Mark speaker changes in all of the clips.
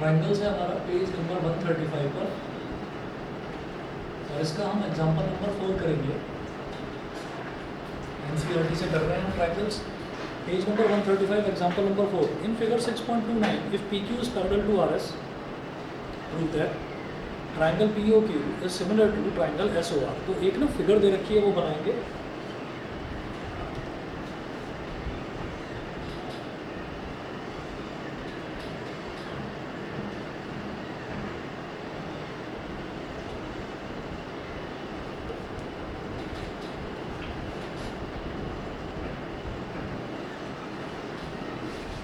Speaker 1: Triangles है हमारा page number 135 पर, और इसका हम एग्जांपल नंबर 4 करेंगे। एनसीईआरटी से कर रहे हैं हम triangles. Page number 135 example number 4। In figure 6.29 if PQ is parallel to RS, prove that triangle POQ is similar to triangle SOR। तो एक ना फिगर दे रखी है, वो बनाएंगे।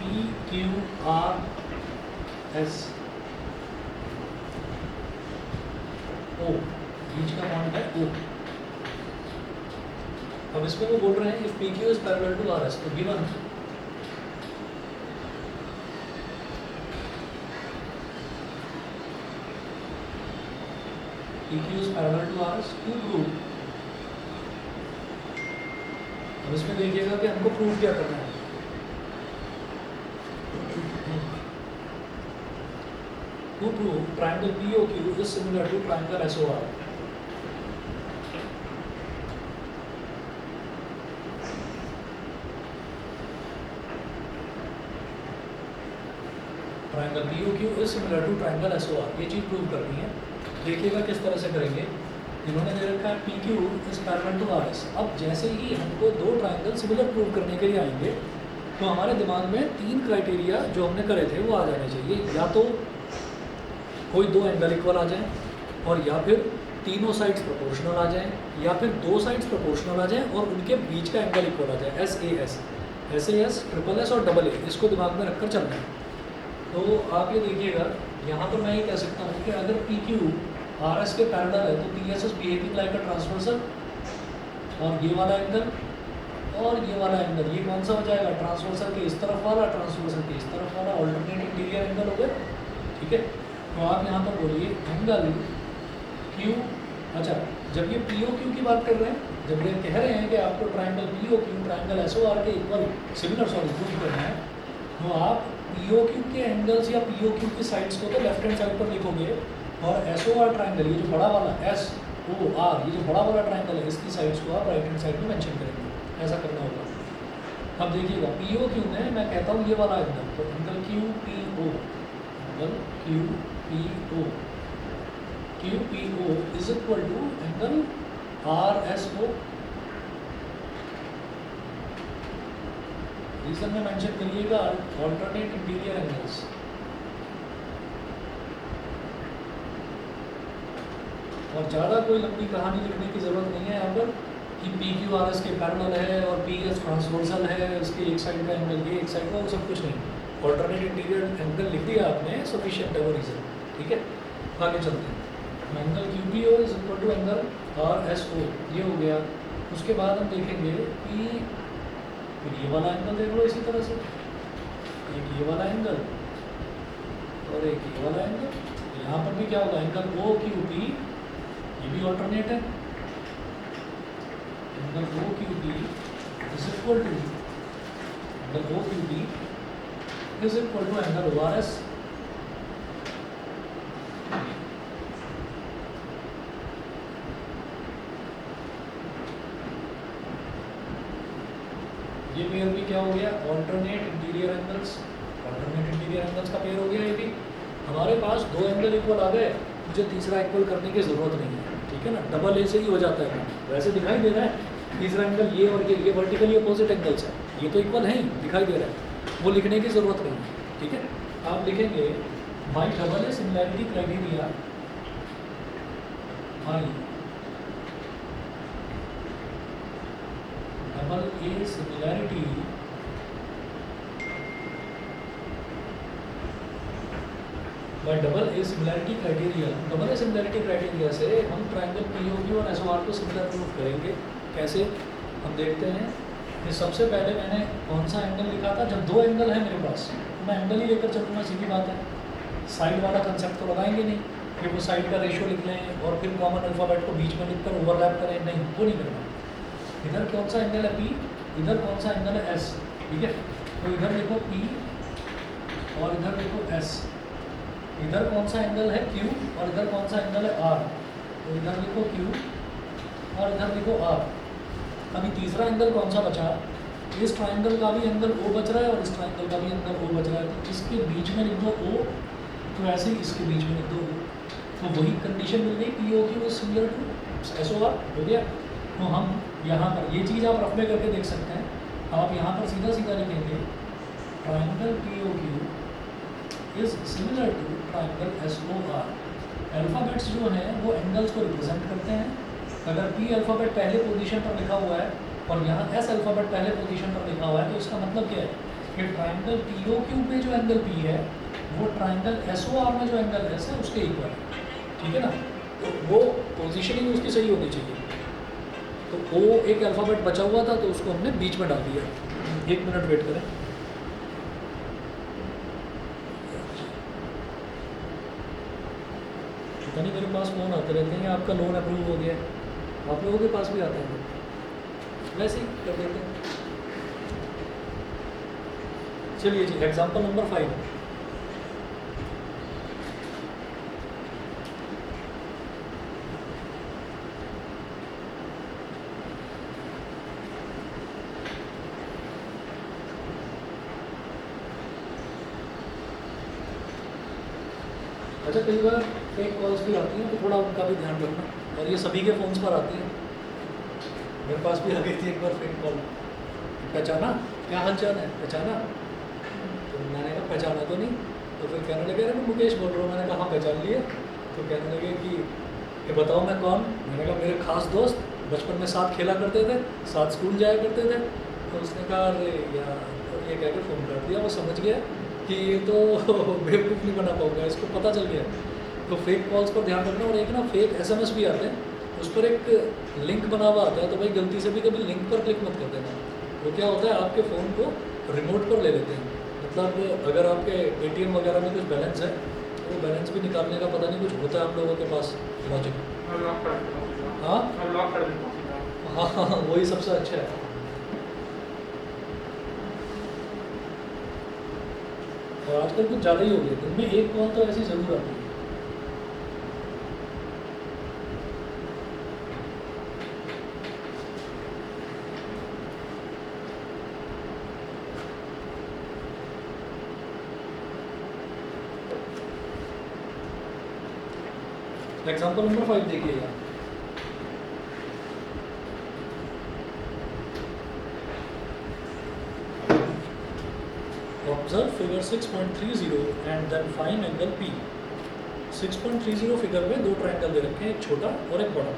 Speaker 1: PQRS O, बीच का पॉइंट है O। अब इसमें वो बोल रहे हैं if PQ is parallel to RS, तो given PQ is parallel to RS to prove। अब इसमें देखिएगा कि हमको प्रूव क्या करना है। To prove triangle POQ is similar to triangle SOR। Triangle POQ is similar to triangle SOR, ये चीज़ प्रूव करनी है। देखिएगा किस तरह से करेंगे। इन्होंने दे रखा है PQ is parallel to RS। अब जैसे ही हमको दो ट्राइंगल सिमिलर प्रूव करने के लिए आएंगे, तो हमारे दिमाग में तीन क्राइटेरिया जो हमने करे थे वो आ जाने चाहिए। या तो कोई दो एंगल इक्वल आ जाए, और या फिर तीनों साइड्स प्रोपोर्शनल आ जाएं, या फिर दो साइड्स प्रोपोर्शनल आ जाएं और उनके बीच का एंगल इक्वल आ जाए। SAS, SAS, ट्रिपल S और डबल A, इसको दिमाग में रखकर चलना है। तो आप ये देखिएगा, यहाँ तो मैं ये कह सकता हूँ कि अगर PQ RS के पैरेलल है तो PS is behaving like a transversal, और ये वाला एंगल और ये वाला एंगल, ये कौन सा हो जाएगा? ट्रांसवर्सल के इस तरफ वाला, ट्रांसवर्सल के इस तरफ वाला, ऑल्टरनेट इंटीरियर एंगल हो गया। ठीक है, तो आप यहाँ पर बोलिए एंगल Q। अच्छा, जब ये POQ की बात कर रहे हैं, जब ये कह रहे हैं कि आपको ट्राइंगल POQ ट्राइंगल SOR के इक्वल सिमिलर प्रूव करना है, तो आप POQ के एंगल्स या POQ की साइड्स को तो लेफ्ट हैंड साइड पर लिखोगे, और SOR ट्राइंगल, ये जो बड़ा वाला SOR, ये जो बड़ा वाला ट्राइंगल है, इसकी साइड्स को आप राइट हैंड साइड में मेंशन करेंगे। ऐसा करना होगा। अब देखिएगा POQ में मैं कहता हूँ ये वाला एंगल, तो angle QPO, angle QPO is equal to angle RSO। Reason में मेंशन करिएगा ऑल्टरनेट इंटीरियर एंगल्स। और ज़्यादा कोई लंबी कहानी लिखने की ज़रूरत नहीं है यहाँ पर कि PQ RS के पैरेलल है और PS ट्रांसवर्सल है, इसके एक साइड का एंगल ये, एक साइड का, वो सब कुछ नहीं। ऑल्टरनेट इंटीरियर एंगल लिख दिया आपने, सफिशिएंट है वो रीज़न। ठीक है, आगे चलते हैं। Angle QPO is equal to angle RSO, ये हो गया। उसके बाद हम देखेंगे कि फिर ये वाला एंगल देख लो इसी तरह से, एक ये वाला एंगल और एक ये वाला एंगल। यहाँ पर भी क्या होगा? एंगल OQP, ये भी ऑल्टरनेट है। Angle OQP is equal to angle OQP is equal to angle ORS। ये पेयर भी क्या हो गया? Alternate interior angles. Alternate interior angles का पेयर हो गया। ये भी हमारे पास दो एंगल इक्वल आ गए, मुझे तीसरा इक्वल करने की ज़रूरत नहीं है। ठीक है ना, डबल A से ही हो जाता है। वैसे दिखाई दे रहा है तीसरा एंगल ये और ये वर्टिकली अपोजिट एंगल्स है, ये तो इक्वल है ही, दिखाई दे रहा है, वो लिखने की ज़रूरत नहीं है। ठीक है, आप लिखेंगे by double A similarity criteria, by double A similarity double A similarity criteria से हम ट्राइंगल POQ और SOR को सिमिलर प्रूव करेंगे। कैसे? हम देखते हैं कि सबसे पहले मैंने कौन सा एंगल लिखा था? जब दो एंगल है मेरे पास, मैं एंगल ही लेकर चलूँगा, सीधी बात है। साइड वाला कंसेप्ट तो लगाएंगे नहीं कि वो साइड का रेशियो लिख लें और फिर कॉमन अल्फ़ाबेट को बीच में लिखकर ओवरलैप करें, नहीं, वो नहीं करना। इधर कौन सा एंगल है P, इधर कौन सा एंगल है S। ठीक है, तो इधर देखो P और इधर देखो S। इधर कौन सा एंगल है Q और इधर कौन सा एंगल है R, तो इधर लिखो Q और इधर लिखो R। अभी तीसरा एंगल कौन सा बचा, इस ट्राइंगल का भी एंगल O बच रहा है और इस ट्राइंगल का भी एंगल O बच रहा है, तो इसके बीच में लिख दो O, तो ऐसे ही इसके बीच में लिख दो O, तो वही कंडीशन मिल गई POQ is similar to SOR, हो गया। तो हम यहाँ पर ये चीज़ आप रफ में करके देख सकते हैं, आप यहाँ पर सीधा सीधा लिखेंगे triangle POQ is similar to triangle SOR। Alphabets जो हैं वो एंगल्स को रिप्रेजेंट करते हैं। अगर P अल्फ़ाबेट पहले पोजीशन पर लिखा हुआ है और यहाँ S अल्फ़ाबेट पहले पोजीशन पर लिखा हुआ है, तो इसका मतलब क्या है कि ट्राइंगल POQ में जो एंगल P है वो ट्राइंगल SOR में जो एंगल S है उसके इक्वल है, ठीक है ना। तो वो पोजीशनिंग उसकी सही होनी चाहिए। तो O एक अल्फ़ाबेट बचा हुआ था तो उसको हमने बीच में डाल दिया। 1 मिनट वेट करें। पता नहीं मेरे पास फ़ोन आते रहते हैं, आपका लोन अप्रूव हो गया है, आप लोगों के पास भी आते हैं, वैसे ही कर देते हैं। चलिए जी, एग्जाम्पल नंबर 5। अच्छा, कई बार फेक कॉल्स भी आती हैं तो थोड़ा उनका भी ध्यान रखना, और ये सभी के फ़ोन्स पर आती है। मेरे पास भी आ गई थी एक बार फेक कॉल, पहचाना, क्या हाल चाल है, पहचाना, तो मैंने कहा पहचाना तो नहीं, तो फिर कहने लगे अरे मैं मुकेश बोल रहा हूँ। मैंने कहा हाँ पहचान लिया। तो कहने लगे कि ये बताओ मैं कौन। मैंने कहा मेरे खास दोस्त, बचपन में साथ खेला करते थे, साथ स्कूल जाया करते थे। तो उसने कहा अरे यार, तो ये कह के फ़ोन कर दिया। वो समझ गया कि ये तो बेवकूफ़ नहीं बना पाऊंगा, इसको पता चल गया। तो फेक कॉल्स पर ध्यान रखना। और एक ना फेक SMS भी आते हैं, उस पर एक लिंक बना हुआ आता है, तो भाई गलती से भी कभी लिंक पर क्लिक मत कर देना। वो क्या होता है, आपके फ़ोन को रिमोट पर ले लेते हैं। मतलब अगर आपके ATM वगैरह में कुछ बैलेंस है तो वो बैलेंस भी निकालने का पता नहीं कुछ होता है हम लोगों के पास लॉजिक। हाँ हाँ हाँ, वही सबसे अच्छा है। और आजकल कुछ ज़्यादा ही हो गया, दिन में एक कॉल तो ऐसी ज़रूर आती है। एग्जाम्पल नंबर 5 देखिएगा। Observe figure 6.30 and then find angle P। 6.30 figure में दो ट्रायंगल दे रखे हैं, एक छोटा और एक बड़ा।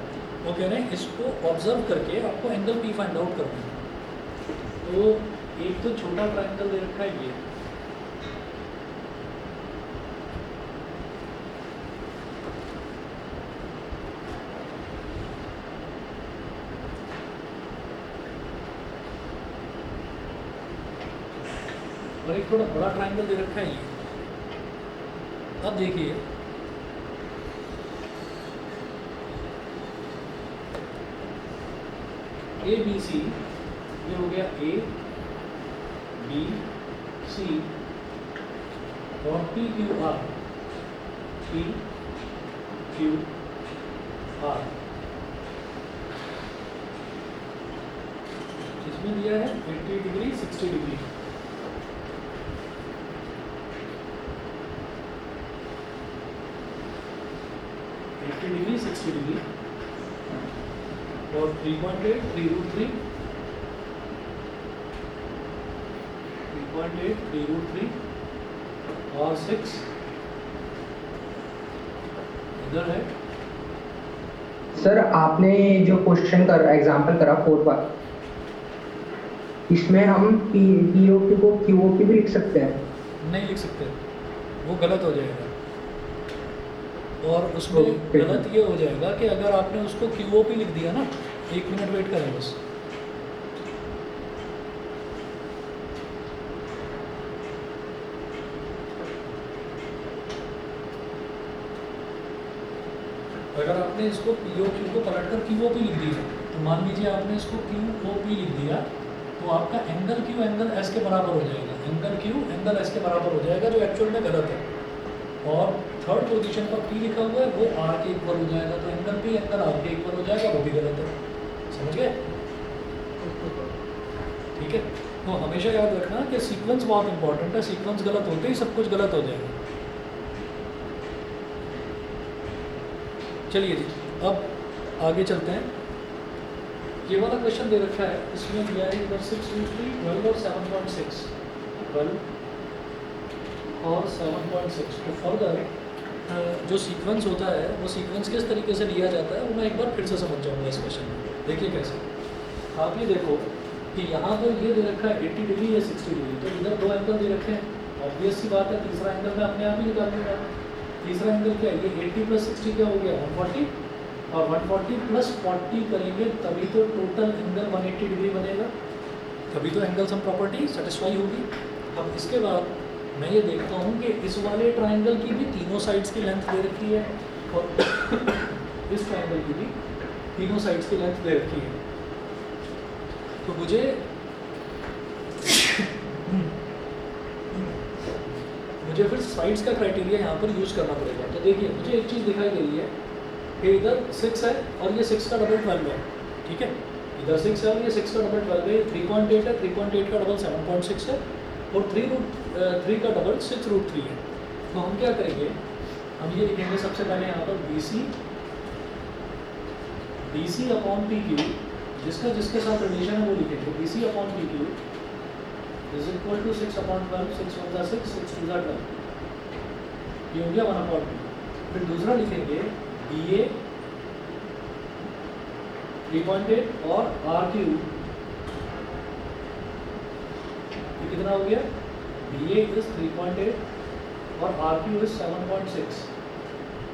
Speaker 1: वो कह रहे हैं इसको ऑब्जर्व करके आपको एंगल P फाइंड आउट करना है। तो एक तो छोटा ट्रायंगल दे रखा है ये, और एक थोड़ा बड़ा ट्रायंगल दे रखा है ये। अब देखिए ABC, ये हो गया A B C और PQR, PQR इसमें दिया है 80 डिग्री 60 डिग्री। डिग्री 60 डिग्री और 3.8 3√3 और 6 इधर है।
Speaker 2: सर आपने जो क्वेश्चन कर एग्जांपल करा 4 पर, इसमें हम POQ को QOP भी लिख सकते हैं?
Speaker 1: नहीं लिख सकते, वो गलत हो जाएगा। और उसमें गलत ये हो जाएगा कि अगर आपने उसको QOP लिख दिया ना, 1 मिनट वेट करें बस। अगर आपने इसको POQ को पलटकर QOP लिख दिया, तो मान लीजिए आपने इसको QOP लिख दिया, तो आपका एंगल Q एंगल S के बराबर हो जाएगा। एंगल Q एंगल S के बराबर हो जाएगा, जो एक्चुअल में गलत है। और थर्ड पोजीशन पर P लिखा हुआ है वो R के इक्वल हो जाएगा, तो एंगल P एंगल R के इक्वल हो जाएगा, वो भी गलत है। समझ गए? ठीक है, तो हमेशा याद रखना कि सीक्वेंस बहुत इंपॉर्टेंट है, सीक्वेंस गलत होते ही सब कुछ गलत हो जाएगा। चलिए जी, अब आगे चलते हैं। ये वाला क्वेश्चन दे रखा है, इसमें दिया है इधर 6√3, 12 और 7.6, 12 और 7.6। तो फर्दर जो सीक्वेंस होता है वो सीक्वेंस किस तरीके से लिया जाता है वो मैं एक बार फिर से समझ जाऊँगा इस क्वेश्चन में। देखिए कैसे, आप ये देखो कि यहाँ पर ये दे रखा है 80 डिग्री या 60 डिग्री, तो इधर दो एंगल दे रखे हैं, ऑब्वियस सी बात है तीसरा एंगल मैं अपने आप ही निकाल दूँगा। तीसरा एंगल क्या है, ये 80 + 60 क्या हो गया 140, और 140 + 40 करेंगे तभी तो टोटल एंगल 180 डिग्री बनेगा, तभी तो एंगल सम प्रॉपर्टी सेटिस्फाई होगी। अब इसके बाद मैं ये देखता हूँ कि इस वाले ट्राइंगल की भी तीनों साइड्स की लेंथ दे रखी है और इस ट्राइंगल की भी तीनों साइड्स की लेंथ दे रखी है, तो मुझे फिर साइड्स का क्राइटेरिया यहाँ पर यूज़ करना पड़ेगा। तो देखिए मुझे एक चीज़ दिखाई दे रही है कि इधर 6 है और ये 6 का डबल 12 है, ठीक है, इधर 6 है और ये 6 का डबल 12 है, 3.8 है, 3.8 का डबल 7.6 है और 3√3 का डबल 6√3 है। तो हम क्या करेंगे, हम ये लिखेंगे सबसे पहले यहाँ पर BC अपॉन PQ, जिसका जिसके साथ रिलेशन है वो लिखेंगे, BC upon PQ is equal to 6/12, 6 × 1 = 6, 6 × 2 = 12, ये हो गया 1/2। फिर दूसरा लिखेंगे BA 3.8 और RQ, ये कितना हो गया, BA इज 3.8 और RQ इज 7.6,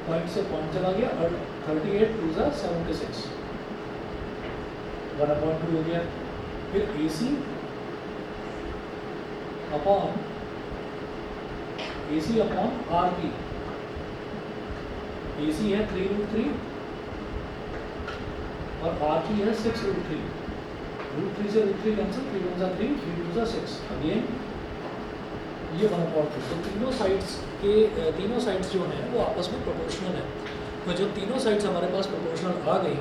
Speaker 1: पॉइंट से पॉइंट चला गया और 38 2 = 76, 1/2 हो गया। फिर AC अपॉन RP, AC है 3√3 और RP है 6√3, √3 से √3 कैंसिल, 3 × 1 = 3, 3 × 2 = 6, अगेन ये 1/2। तो तीनों साइड्स जो हैं वो आपस में प्रोपोर्शनल है। तो जब तीनों साइड्स हमारे पास प्रोपोर्शनल आ गई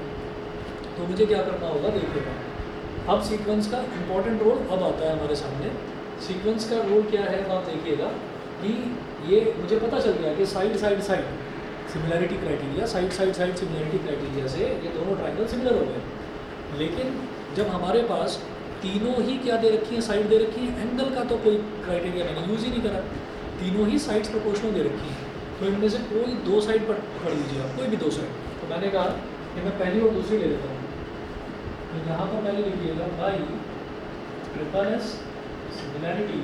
Speaker 1: तो मुझे क्या करना होगा, देखिएगा अब सीक्वेंस का इम्पॉर्टेंट रोल अब आता है हमारे सामने। सीक्वेंस का रोल क्या है, आप देखिएगा कि ये मुझे पता चल गया कि side similarity criteria, side similarity criteria से ये दोनों ट्राइंगल सिमिलर हो गए। लेकिन जब हमारे पास तीनों ही क्या दे रखी हैं, साइड दे रखी है, एंगल का तो कोई क्राइटेरिया मैंने यूज़ ही नहीं करा, तीनों ही साइड्स प्रोपोर्शनल दे रखी हैं, तो इनमें से कोई दो साइड पर पकड़ लीजिए आप, कोई भी दो साइड। तो मैंने कहा कि मैं पहली और दूसरी ले लेता हूँ, तो यहाँ पर पहले लिखिएगा by triple S similarity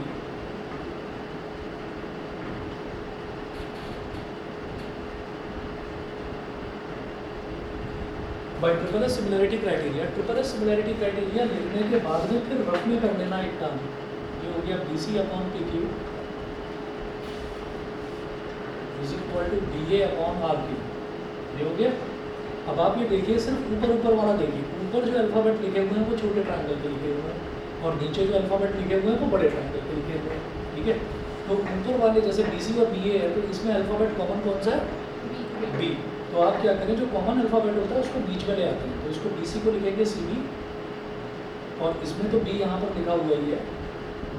Speaker 1: by triple S similarity criteria. Triple S similarity criteria लिखने के बाद में फिर रफ में कर लेना एक काम, ये हो गया BC upon PQ is equal to BA upon RQ, ये हो गया। अब आप ये देखिए, सिर्फ ऊपर वाला देखिए, ऊपर जो अल्फ़ाबेट लिखे हुए हैं वो छोटे ट्रायंगल के लिखे हुए हैं और नीचे जो अल्फ़ाबेट लिखे हुए हैं वो बड़े ट्रायंगल के लिखे हुए हैं, ठीक है। तो ऊपर वाले जैसे BC और BA है, तो इसमें अल्फ़ाबेट कॉमन कौन सा है, B। तो आप क्या करें, जो कॉमन अल्फ़ाबेट होता है उसको बीच में ले आते हैं, तो इसको BC को लिखेंगे CB और इसमें तो B यहाँ पर लिखा हुआ ही है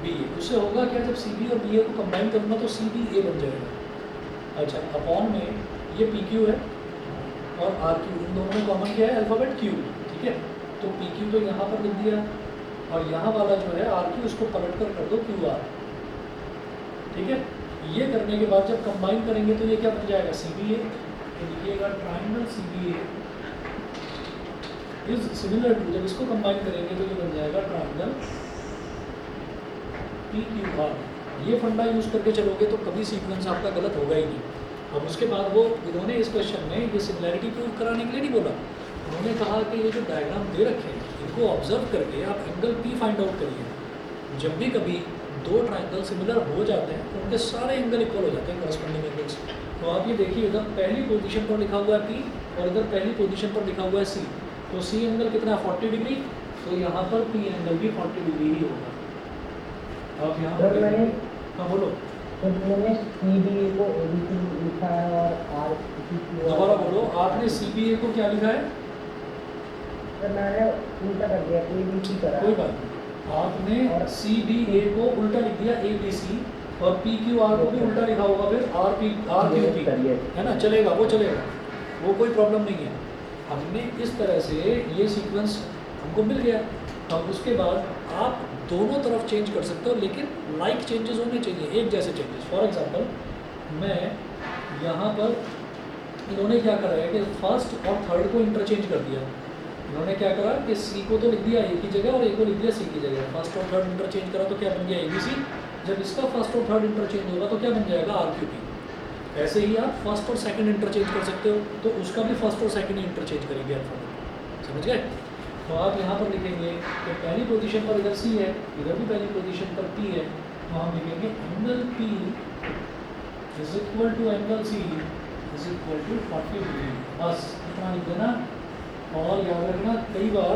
Speaker 1: BA। उससे होगा क्या, जब CB और BA को कंबाइन करूँगा तो CBA बन जाएगा। अच्छा, अपॉन में ये PQ है और RQ, इन दोनों में कॉमन क्या है, अल्फ़ाबेट Q, ठीक है। तो PQ तो यहाँ पर लिख दिया और यहाँ वाला जो है RQ उसको पलट कर दो QR, ठीक है। ये करने के बाद जब कंबाइन करेंगे तो ये क्या बन जाएगा, CBA। तो लिखिएगा triangle CBA is similar to, जब इसको कंबाइन करेंगे तो ये बन जाएगा ट्राइंगल PQR। ये फंडा यूज़ करके चलोगे तो कभी सीक्वेंस आपका गलत होगा ही नहीं। अब उसके बाद वो इन्होंने इस क्वेश्चन में ये सिमिलैरिटी प्रूव कराने के लिए नहीं बोला, उन्होंने कहा कि ये जो डायग्राम दे रखे हैं इनको ऑब्जर्व करके आप एंगल P फाइंड आउट करिए। जब भी कभी दो ट्राइंगल सिमिलर हो जाते हैं तो उनके सारे एंगल इक्वल हो जाते हैं कॉरस्पॉन्डिंग एंगल्स। तो आप ये देखिए, इधर पहली पोजीशन पर लिखा हुआ है P और इधर पहली पोजीशन पर लिखा हुआ है C, तो C एंगल कितना 40 डिग्री, तो यहाँ पर P एंगल भी 40 डिग्री ही होगा। आप यहाँ पर हाँ बोलो।
Speaker 2: तो मैंने CBA को ABC लिखा है और RCQ
Speaker 1: दोबारा बोलो, आपने CBA को क्या लिखा है?
Speaker 2: सर मैंने उल्टा कर दिया, ABC करा।
Speaker 1: कोई बात नहीं, आपने
Speaker 2: और
Speaker 1: CBA को उल्टा लिख दिया ABC, और PQR को भी उल्टा लिखा होगा फिर RQP, है ना, चलेगा, वो चलेगा, वो कोई प्रॉब्लम नहीं है। हमने इस तरह से ये सीक्वेंस हमको मिल गया। अब उसके बाद आप दोनों तरफ चेंज कर सकते हो, लेकिन लाइक चेंजेस होने चाहिए, एक जैसे चेंजेस। फॉर एग्जांपल मैं यहाँ पर, इन्होंने क्या करा है कि फर्स्ट और थर्ड को इंटरचेंज कर दिया। इन्होंने क्या करा कि C को तो लिख दिया A की जगह और A को लिख दिया C की जगह। फर्स्ट और थर्ड इंटरचेंज करा तो क्या बन गया ABC। जब इसका फर्स्ट और थर्ड इंटरचेंज होगा तो क्या बन जाएगा RQP। ऐसे ही आप फर्स्ट और सेकंड इंटरचेंज कर सकते हो, तो उसका भी फर्स्ट और सेकंड ही इंटरचेंज करेंगे अल्फाबेट, समझ गए। तो आप यहाँ पर लिखेंगे कि पहली पोजीशन पर इधर C है, इधर भी पहली पोजीशन पर P है, तो हम लिखेंगे angle P is equal to angle C is equal to 40 degree. बस इतना लिख देना। और याद रखना, कई बार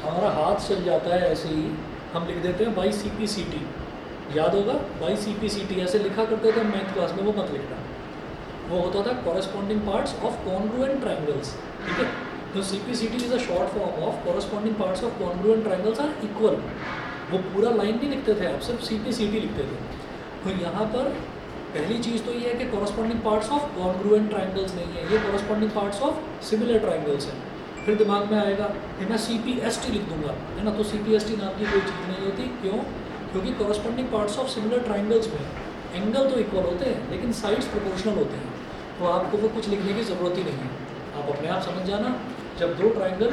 Speaker 1: हमारा हाथ चल जाता है ऐसे ही, हम लिख देते हैं बाई CPCT, याद होगा बाई CPCT ऐसे लिखा करते थे मैथ क्लास में, वो मत लिखना। वो होता था corresponding parts of congruent triangles, ठीक है। तो CPCT is a short form of corresponding parts of congruent triangles are equal. वो पूरा लाइन नहीं लिखते थे, आप सिर्फ CPCT लिखते थे। तो यहाँ पर पहली चीज़ तो ये है कि corresponding parts of congruent triangles नहीं है, ये corresponding parts of similar triangles हैं। फिर दिमाग में आएगा कि मैं CPST लिख दूंगा, है ना, तो CPST नाम की कोई चीज़ नहीं होती। क्यों? क्योंकि corresponding parts of similar triangles में एंगल तो इक्वल होते हैं, लेकिन साइड्स प्रोपोर्शनल होते हैं। तो आपको वो कुछ लिखने की ज़रूरत ही नहीं है, आप अपने आप समझ जाना। जब दो ट्रायंगल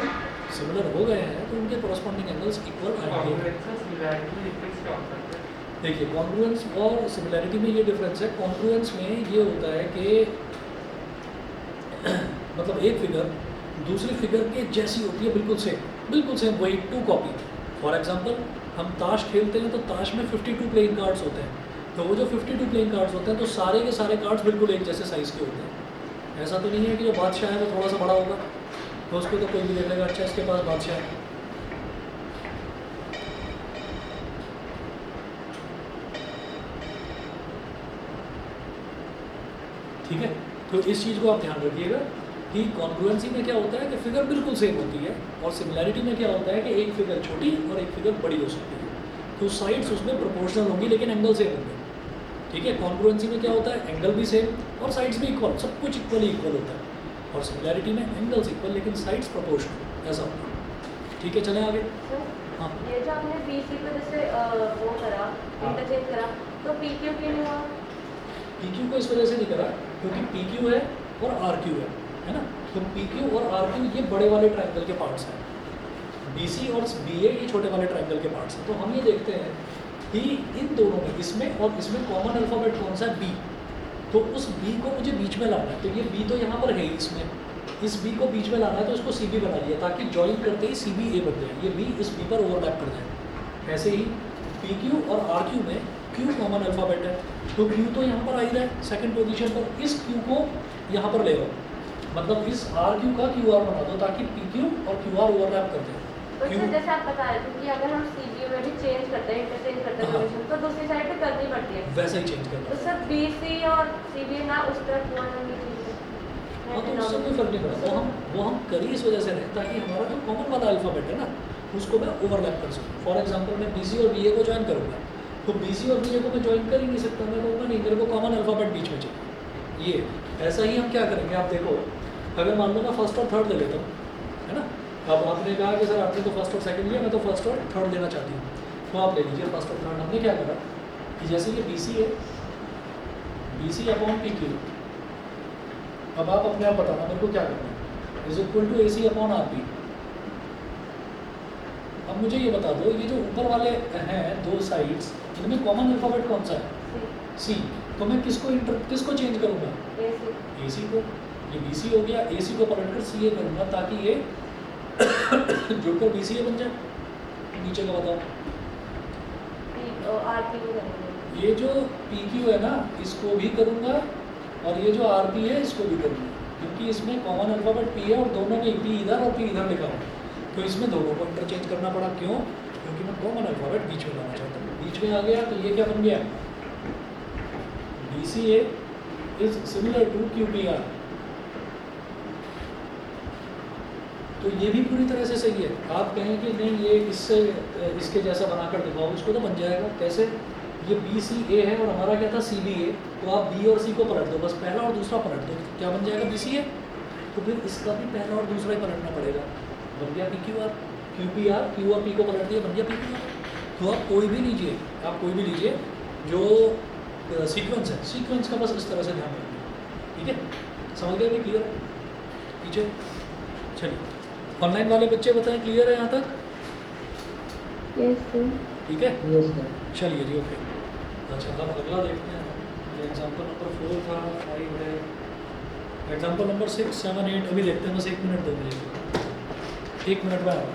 Speaker 1: सिमिलर हो गए हैं तो उनके कॉरेस्पॉन्डिंग एंगल्स इक्वल आएंगे। देखिए, कॉन्ग्रुएंस और सिमिलैरिटी में ये डिफरेंस है। कॉन्ग्रुएंस में ये होता है कि मतलब एक फिगर दूसरी फिगर के जैसी होती है, बिल्कुल सेम वही, टू कॉपी। फॉर एग्जांपल हम ताश खेलते हैं तो ताश में 52 प्लेइंग कार्ड्स होते हैं, तो वो जो 52 प्लेइंग कार्ड्स होते हैं तो सारे के सारे कार्ड्स बिल्कुल एक जैसे साइज़ के होते हैं। ऐसा तो नहीं है कि जो बादशाह है वो थोड़ा सा बड़ा होगा तो उसको तो कोई भी देख लेगा, अच्छा इसके पास बादशाह है। ठीक है, तो इस चीज़ को आप ध्यान रखिएगा कि कॉन्ग्रुएंसी में क्या होता है कि फिगर बिल्कुल सेम होती है, और सिमिलैरिटी में क्या होता है कि एक फिगर छोटी और एक फिगर बड़ी हो सकती है, तो साइड्स उसमें प्रोपोर्शनल होंगी लेकिन एंगल सेम होंगे। ठीक है, कॉन्ग्रुएंसी में क्या होता है, एंगल भी सेम और साइड्स भी इक्वल, सब कुछ इक्वली इक्वल होता है। और सिमिलैरिटी में एंगल्स इक्वल लेकिन साइड्स प्रोपोर्शनल, ऐसा होता है। ठीक है, चलें आगे। हाँ,
Speaker 3: ये जो हमने BC को जैसे वो करा, इंटरचेंज करा, तो PQ क्यों नहीं हुआ?
Speaker 1: PQ को इस वजह से नहीं करा क्योंकि PQ है और RQ है ना। तो PQ और RQ ये बड़े वाले ट्रायंगल के पार्ट्स हैं, BC और BA ये छोटे वाले ट्रायंगल के पार्ट्स हैं। तो हम ये देखते हैं कि इन दोनों में, इसमें और इसमें कॉमन अल्फ़ाबेट कौन सा है, B। तो उस B को मुझे बीच में लाना है, तो ये B तो यहाँ पर है, इसमें इस B को बीच में लाना है, तो इसको CB बना लिया ताकि जॉइन करते ही CBA बन जाए, ये B इस B पर ओवरलैप कर जाए। ऐसे ही PQ और RQ में Q कॉमन अल्फ़ाबेट है, तो Q तो यहाँ पर आ ही रहा है सेकंड पोजीशन पर, इस Q को यहाँ पर ले लो, मतलब इस RQ का QR बना दो ताकि PQ और QR ओवरलैप कर दें।
Speaker 3: तो सर जैसे आप बता रहे थे कि अगर हम CBA में भी चेंज करते हैं, इंटरचेंज करते हैं पोजीशन, तो दूसरी साइड पे करनी पड़ती है,
Speaker 1: वैसा ही चेंज करना
Speaker 3: तो
Speaker 1: है।
Speaker 3: सर BC और CBA ना उस तरफ हुआ ना नीचे।
Speaker 1: हाँ, तो उससे कोई फर्क नहीं पड़ता, वो हम कर ही इस वजह से रहे ताकि हमारा जो कॉमन वाला अल्फ़ाबेट है ना उसको मैं ओवरलैप कर सकूँ। फॉर एग्जांपल मैं BC और BA को ज्वाइन करूँगा, तो BC और BA को मैं ज्वाइन कर ही नहीं सकता, मैं कहूँगा नहीं मेरे को कॉमन अल्फ़ाबेट बीच में चाहिए। ये ऐसा ही हम क्या करेंगे, आप देखो, अगर मान लो मैं फर्स्ट और थर्ड ले लेता हूँ, है ना। अब आपने कहा कि सर आपने तो फर्स्ट और सेकंड लिया, मैं तो फर्स्ट और थर्ड लेना चाहती हूँ, तो आप ले लीजिए फर्स्ट और थर्ड। हमने क्या करा कि जैसे ये BC है, BC अपॉन PQ, अब आप अपने आप बताना मेरे को क्या करना है, is equal to AC upon RP। अब मुझे ये बता दो, ये जो ऊपर वाले हैं दो साइड्स, इनमें कॉमन अल्फ़ाबेट कौन सा है, C। तो मैं किसको चेंज करूँगा, AC को। ये BC हो गया, AC को पलटकर CA करूँगा ताकि ये जुड़कर BCA बन जाए। नीचे का बताओ,
Speaker 3: RP को करेंगे।
Speaker 1: ये जो PQ है ना इसको भी करूँगा और ये जो RP है इसको भी करूँगा, क्योंकि इसमें कॉमन अल्फ़ाबेट P है और दोनों में P इधर और P इधर लिखा हुआ है, तो इसमें दोनों को इंटरचेंज करना पड़ा। क्यों? क्योंकि मैं कॉमन अल्फ़ाबेट बीच में लाना चाहता हूँ। बीच में आ गया तो ये क्या बन गया, BCA is similar to QPR। तो ये भी पूरी तरह से सही है। आप कहें कि नहीं ये इससे इसके जैसा बनाकर दिखाओ, उसको तो बन जाएगा। कैसे? ये BCA है और हमारा क्या था CBA, तो आप B और C को पलट दो, बस पहला और दूसरा पलट दो, क्या बन जाएगा BCA। तो फिर इसका भी पहला और दूसरा ही पलटना पड़ेगा, बन गया PQR। QPR Q और P को पलट दिया, बन गया PQR। तो आप कोई भी लीजिए, आप कोई भी लीजिए जो सीक्वेंस है, सीक्वेंस का बस इस तरह से ध्यान रखिए, ठीक है। समझ गए कि क्लियर है? पीछे चलिए, ऑनलाइन वाले बच्चे बताएं क्लियर है यहाँ तक?
Speaker 3: Yes sir.
Speaker 1: ठीक है,
Speaker 2: यस सर।
Speaker 1: चलिए जी, ओके। अच्छा, अब अगला देखते हैं। ये एग्जाम्पल नंबर 4 था, 5 है, एग्जाम्पल नंबर 6, 7, 8 अभी देखते हैं। बस 1 मिनट दो मुझे, 1 मिनट में आओ।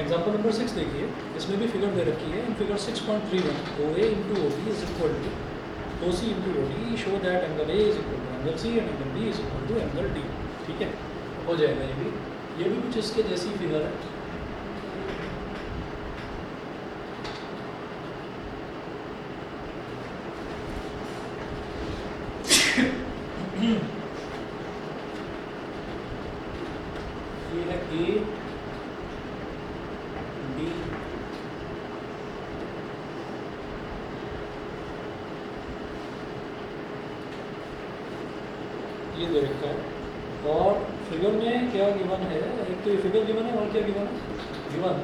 Speaker 1: एग्जाम्पल नंबर 6 देखिए, इसमें भी फिगर दे रखी है। In figure 6.31 OA into OB is equal to OC into OD, show that angle A is equal to angle C and angle B is equal to angle D। ठीक है, हो जाएगा ये भी कुछ इसके जैसी फिगर है। ये है A D, ये दे रखा है। और फिगर में क्या गिवन है, एक तो ये फिगर गिवन है और क्या गिवन है, गिवन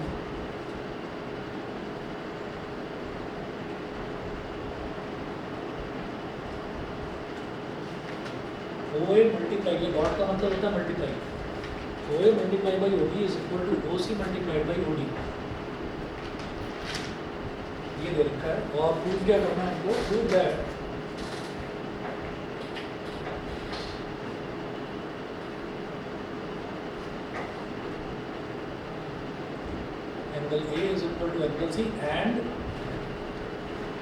Speaker 1: OA मल्टीप्लाई, ये डॉट का मतलब होता है multiply, OA multiply by OB is equal to OC multiplied by OD, ये दे रखा है। और प्रूव क्या करना है हमको, prove that angle A is equal to angle C and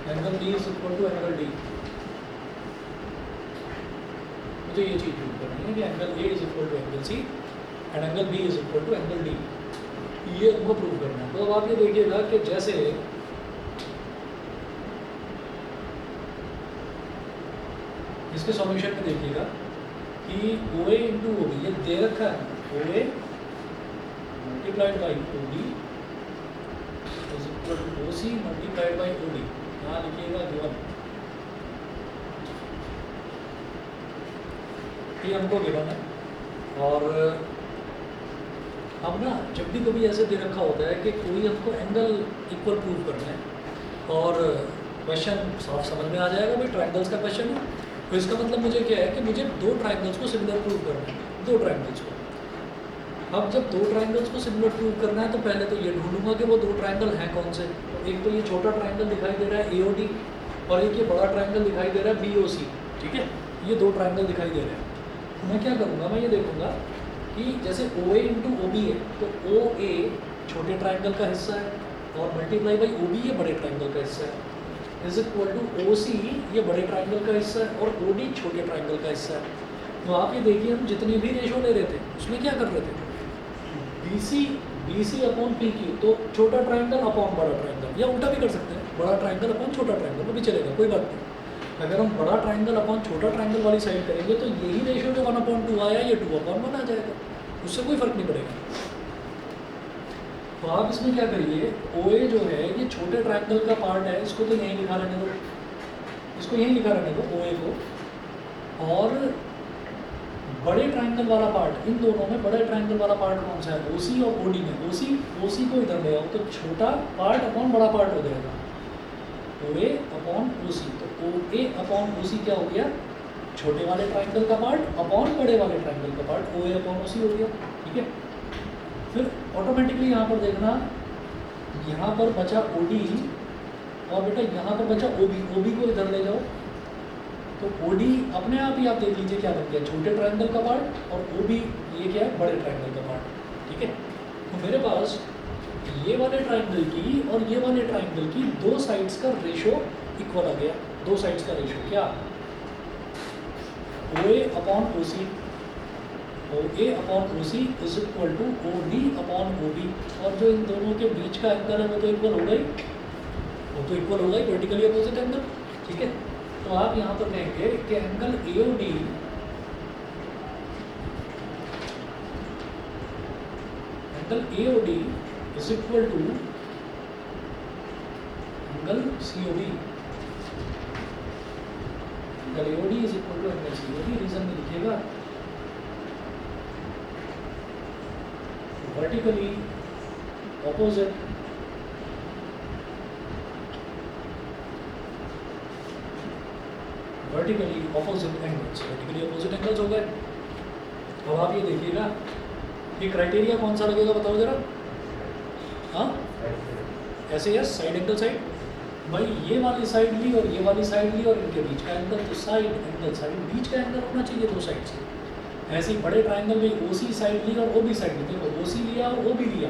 Speaker 1: angle B is equal to angle D। मुझे ये चीज़ प्रूव करनी है कि angle A is equal to angle C and angle B is equal to angle D। ये हमको prove करना है। तो अब आप ये देखिएगा कि जैसे इसके सॉल्यूशन में देखिएगा कि ओ ए इंटू ओ बी ये दे रखा है, O A multiplied by O B is equal to O C multiplied by O D. यहाँ लिखिएगा गिवन, ये हमको गिवन है। और अब ना जब भी कभी ऐसे दे रखा होता है कि कोई हमको एंगल इक्वल प्रूव करना है और क्वेश्चन साफ समझ में आ जाएगा भाई ट्रायंगल्स का क्वेश्चन है, तो इसका मतलब मुझे क्या है कि मुझे दो ट्रायंगल्स को सिमिलर प्रूव करना है, दो ट्रायंगल्स को। अब जब दो ट्रायंगल्स को सिमिलर प्रूव करना है तो पहले तो ये ढूंढूंगा कि वो दो ट्रायंगल हैं कौन से। तो एक तो ये छोटा ट्रायंगल दिखाई दे रहा है AOD और एक ये बड़ा ट्रायंगल दिखाई दे रहा है BOC, ठीक है। ये दो ट्रायंगल दिखाई दे रहे हैं। तो मैं क्या करूँगा, मैं ये देखूँगा कि जैसे OA इंटू OB है तो OA छोटे ट्रायंगल का हिस्सा है और मल्टीप्लाई बाई OB ये बड़े ट्रायंगल का हिस्सा है, इज इक्वल टू OC ये बड़े ट्रायंगल का हिस्सा है और OD छोटे ट्रायंगल का हिस्सा है। तो आप ये देखिए हम जितने भी रेशो ले रहे थे उसमें क्या कर रहे थे, BC अपॉन PQ, तो छोटा ट्रायंगल अपॉन बड़ा ट्रायंगल, या उल्टा भी कर सकते हैं, बड़ा ट्रायंगल अपॉन छोटा ट्रायंगल, वो भी चलेगा, कोई बात नहीं। अगर हम बड़ा ट्रायंगल अपॉन छोटा ट्रायंगल वाली साइड करेंगे तो यही रेशियो जो 1/2 आया ये 2/1 आ जाएगा, उससे कोई फर्क नहीं पड़ेगा। तो आप इसमें क्या करिए, OA जो है ये छोटे ट्रायंगल का पार्ट है, इसको तो यहीं लिखा रहने दो, इसको यहीं लिखा रहने दो OA को। और बड़े ट्रायंगल वाला पार्ट, इन दोनों में बड़े ट्रायंगल वाला पार्ट कौन सा है, OC और OD में। OC को इधर ले आओ तो छोटा पार्ट अपॉन बड़ा पार्ट हो जाएगा, OA अपॉन OC। तो OA अपॉन OC क्या हो गया, छोटे वाले ट्रायंगल का पार्ट अपॉन बड़े वाले ट्रायंगल का पार्ट, OA अपॉन OC हो गया, ठीक है। फिर ऑटोमेटिकली यहाँ पर देखना, यहाँ पर बचा OD और बेटा यहाँ पर बचा OB को इधर ले जाओ तो OD अपने आप ही आप देख लीजिए क्या बन गया, छोटे ट्रायंगल का पार्ट, और OB ये क्या है, बड़े ट्रायंगल का पार्ट, ठीक है। तो मेरे पास ये वाले ट्रायंगल की और ये वाले ट्रायंगल की दो साइड्स का रेशो इक्वल आ गया। दो साइड्स का रेशो क्या, OA upon OC, OA upon OC is equal to OD upon OB। और जो इन दोनों के बीच का एंगल है वो तो इक्वल हो गई, वो तो इक्वल हो गई, वर्टिकली अपोजिट एंगल, ठीक है। तो आप यहाँ पर देखेंगे कि angle AOD is equal to angle COD, angle AOD is equal to angle COD। Reason में लिखिएगा, vertically opposite angles, vertically opposite angles हो गए। अब आप ये देखिएगा ये क्राइटेरिया कौन सा लगेगा बताओ जरा, हाँ SAS साइड एंगल साइड, भाई ये वाली साइड ली और ये वाली साइड ली और इनके बीच का एंगल, तो साइड एंगल साइड, बीच का एंगल होना चाहिए दो साइड से। ऐसे ही बड़े ट्रायंगल में OC साइड ली और OB साइड ली, देखो OC लिया और OB लिया,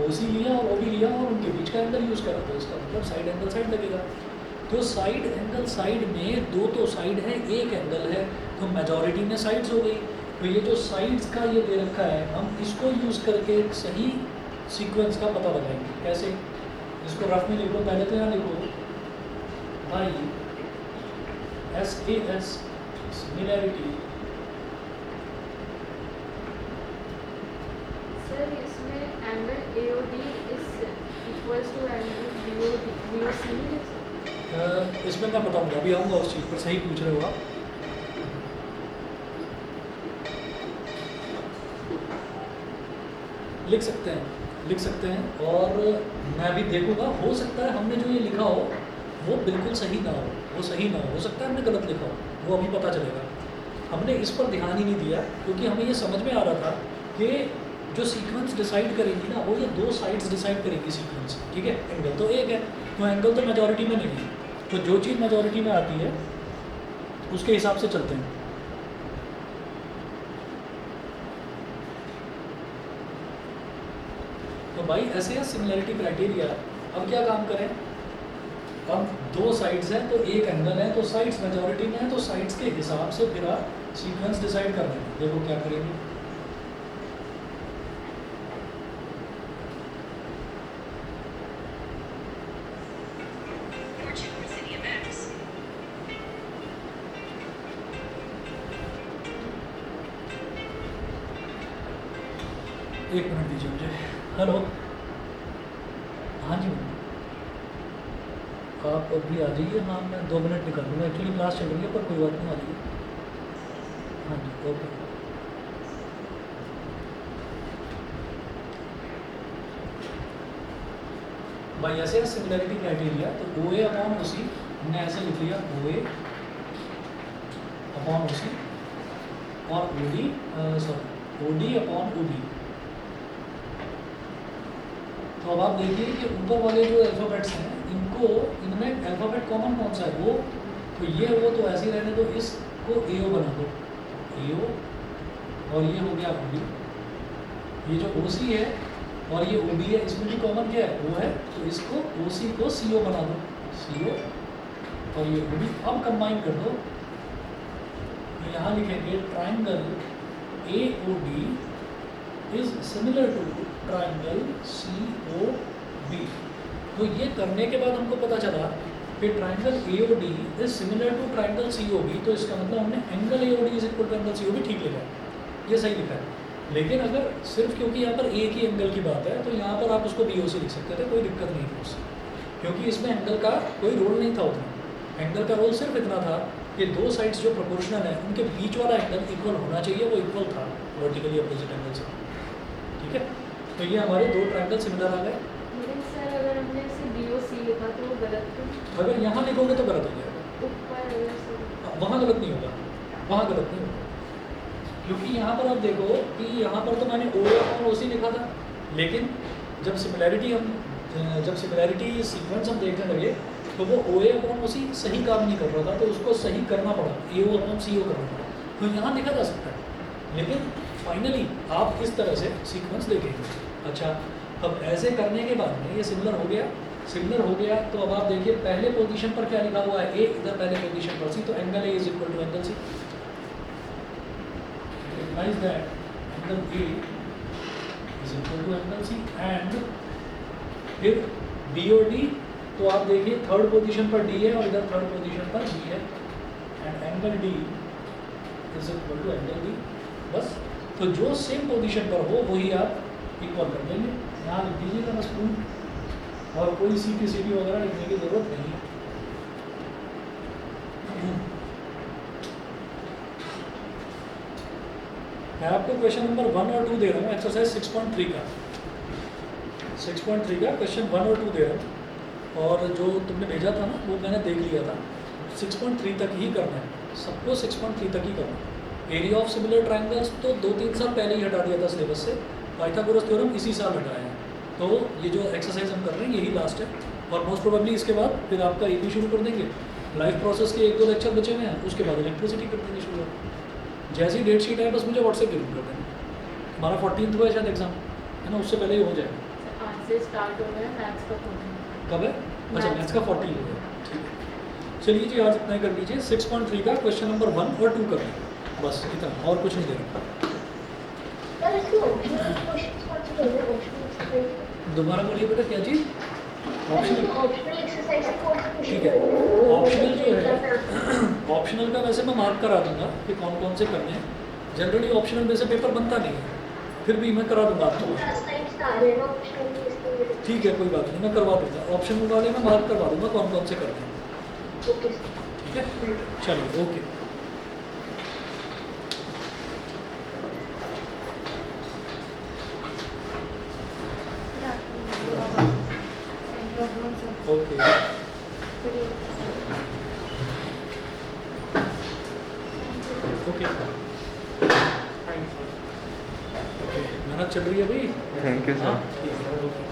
Speaker 1: OC लिया और OB लिया और उनके बीच का एंगल यूज़ करा, तो इसका मतलब साइड एंगल साइड लगेगा। तो साइड एंगल साइड में दो तो साइड है, एक एंगल है, तो मेजॉरिटी में साइड्स हो गई। तो ये जो साइड्स का ये दे रखा है, हम इसको यूज़ करके सही सीक्वेंस का पता लगाएंगे। कैसे, इसको रफ में लिखो, पहले तो यहाँ लिखो भाई SAS सिमिलैरिटी।
Speaker 3: सर इसमें angle AOD is equals to angle BOC।
Speaker 1: इसमें मैं बताऊंगा, अभी आऊँगा उस चीज़ पर, सही पूछ रहे हो आप। लिख सकते हैं और मैं भी देखूंगा, हो सकता है हमने जो ये लिखा हो वो बिल्कुल सही ना हो, हो सकता है हमने गलत लिखा हो, वो अभी पता चलेगा। हमने इस पर ध्यान ही नहीं दिया क्योंकि हमें ये समझ में आ रहा था कि जो सीक्वेंस डिसाइड करेगी ना वो ये दो साइड्स डिसाइड करेगी सीक्वेंस, ठीक है। एंगल तो एक है, तो एंगल तो मेजॉरिटी में नहीं है, तो जो चीज़ मेजॉरिटी में आती है उसके हिसाब से चलते हैं। तो भाई ऐसे है सिमिलैरिटी क्राइटेरिया। अब क्या काम करें, अब दो साइड्स हैं तो एक एंगल है, तो साइड्स मेजॉरिटी में है तो साइड्स के हिसाब से फिर आप सीक्वेंस डिसाइड करना है। देखो क्या करेंगे, एक मिनट दीजिए मुझे। हेलो, हाँ जी मैम, आप अभी आ जाइए। हाँ, मैं 2 मिनट निकाल लूँगा, एक्चुअली क्लास चल रही है, पर कोई बात नहीं, आ जाइए। हाँ जी, ओके। भाई ऐसे सिमिलरिटी क्राइटेरिया, तो ओ ए अपॉन ओ सी हमने ऐसे लिख लिया, ओ ए अपॉन ओ सी और O D, sorry O D upon O B. तो अब आप देखिए कि ऊपर वाले जो अल्फ़ाबेट्स हैं, इनको इनमें अल्फ़ाबेट कॉमन कौन सा है, वो तो ये वो तो ऐसे ही रहने दो, इसको ए ओ बना दो, ए ओ, और ये हो गया ओ डी। ये जो ओ सी है और ये ओ बी है, इसमें भी कॉमन क्या है, वो है, तो इसको ओ सी को सी ओ बना दो, सी ओ, और ये ओ बी। अब कंबाइन कर दो, तो यहाँ लिखेंगे triangle A O D is similar to triangle C O B. तो ये करने के बाद हमको पता चला कि triangle A O D is similar to triangle C O B, तो इसका मतलब हमने angle A O D is equal to angle C O B ठीक लिखा है, ये सही लिखा है। लेकिन अगर सिर्फ क्योंकि यहाँ पर एक ही एंगल की बात है, तो यहाँ पर आप उसको बी ओ सी लिख सकते थे, कोई दिक्कत नहीं थी उससे, क्योंकि इसमें एंगल का कोई रोल नहीं था उतना। एंगल का रोल सिर्फ इतना था कि दो साइड्स जो प्रोपोर्शनल है, उनके बीच वाला एंगल इक्वल होना चाहिए, वो इक्वल था वर्टिकली अपोजिट एंगल से। ठीक है, तो ये हमारे दो ट्रायंगल सिमिलर आ गए।
Speaker 3: लेकिन सर अगर हमने इसे बी ओ सी लिखा तो वो गलत क्यों?
Speaker 1: अगर यहाँ लिखोगे तो गलत हो जाएगा,
Speaker 3: ऊपर अगर से
Speaker 1: वहाँ गलत नहीं होगा, वहाँ गलत नहीं होगा, क्योंकि यहाँ पर आप देखो कि यहाँ पर तो मैंने ओ और ओ सी लिखा था, लेकिन जब सिमिलैरिटी सीक्वेंस हम देखने लगे तो वो ओ ए अपॉन ओ सी सही काम नहीं कर रहा था, तो उसको सही करना पड़ा, ए ओ अपॉन सी ओ करना पड़ा, तो यहाँ लिखा जा सकता है। लेकिन फाइनली आप इस तरह से सीक्वेंस देखेंगे। अच्छा, अब ऐसे करने के बाद में ये सिमिलर हो गया, सिमिलर हो गया, तो अब आप देखिए पहले पोजीशन पर क्या लिखा हुआ है, ए, इधर पहले पोजीशन पर सी, तो angle A is equal to angle C. Recognize that angle A is equal to angle C, and फिर B और D, तो आप देखिए थर्ड पोजीशन पर D है और इधर थर्ड पोजीशन पर B है, and angle D is equal to angle D। बस, तो जो सेम पोजीशन पर हो वही आप इक्वल कर देंगे। यहाँ लिख दीजिएगा बस प्रूफ, और कोई सी पी सी टी वगैरह लिखने की जरूरत नहीं है। मैं आपको क्वेश्चन नंबर 1 और 2 दे रहा हूँ, एक्सरसाइज 6.3 का, 6.3 का क्वेश्चन 1 और 2 दे रहा हूँ, और जो तुमने भेजा था ना वो मैंने देख लिया था। 6.3 तक ही करना है सबको, 6.3 तक ही करना है। एरिया ऑफ सिमिलर ट्रायंगल्स तो 2-3 साल पहले ही हटा दिया था सिलेबस से, पाइथागोरस थ्योरम इसी साल हटाया है, तो ये जो एक्सरसाइज हम कर रहे हैं यही लास्ट है, और मोस्ट प्रोबेबली इसके बाद फिर आपका AP शुरू कर देंगे। लाइफ प्रोसेस के 1-2 लेक्चर बचे हुए हैं, उसके बाद इलेक्ट्रिसिटी कर देंगे शुरू। जैसी डेट शीट है बस मुझे व्हाट्सएप जरूर कर देना। हमारा 14th को है शायद एग्जाम, है ना, उससे पहले ही हो जाएगा।
Speaker 3: आज से स्टार्ट हो गया मैथ्स का फोन।
Speaker 1: कब है? अच्छा, मैथ्स का 14 हो गया, ठीक है। चलिए जी, आज इतना ही कर लीजिए। 6.3 का क्वेश्चन नंबर 1 और 2 कर लें, बस इतना, और कुछ नहीं देना। दोबारा बोलिए बेटा, क्या चीज़? ऑप्शनल, ठीक है। ऑप्शनल जो है, ऑप्शनल का वैसे मैं मार्क करा दूंगा कि कौन कौन से करने हैं। जनरली ऑप्शनल में से पेपर बनता नहीं है, फिर भी मैं करा दूंगा आपको। ठीक है, कोई बात नहीं, मैं करवा दूंगा। ऑप्शनल वाले में मार्क करवा दूंगा कौन कौन से करने हैं, ठीक है। चलिए, ओके। ओके, ओके, मेहनत चल रही है भाई।
Speaker 4: Thank you sir.
Speaker 1: हाँ, ठीक है, ओके।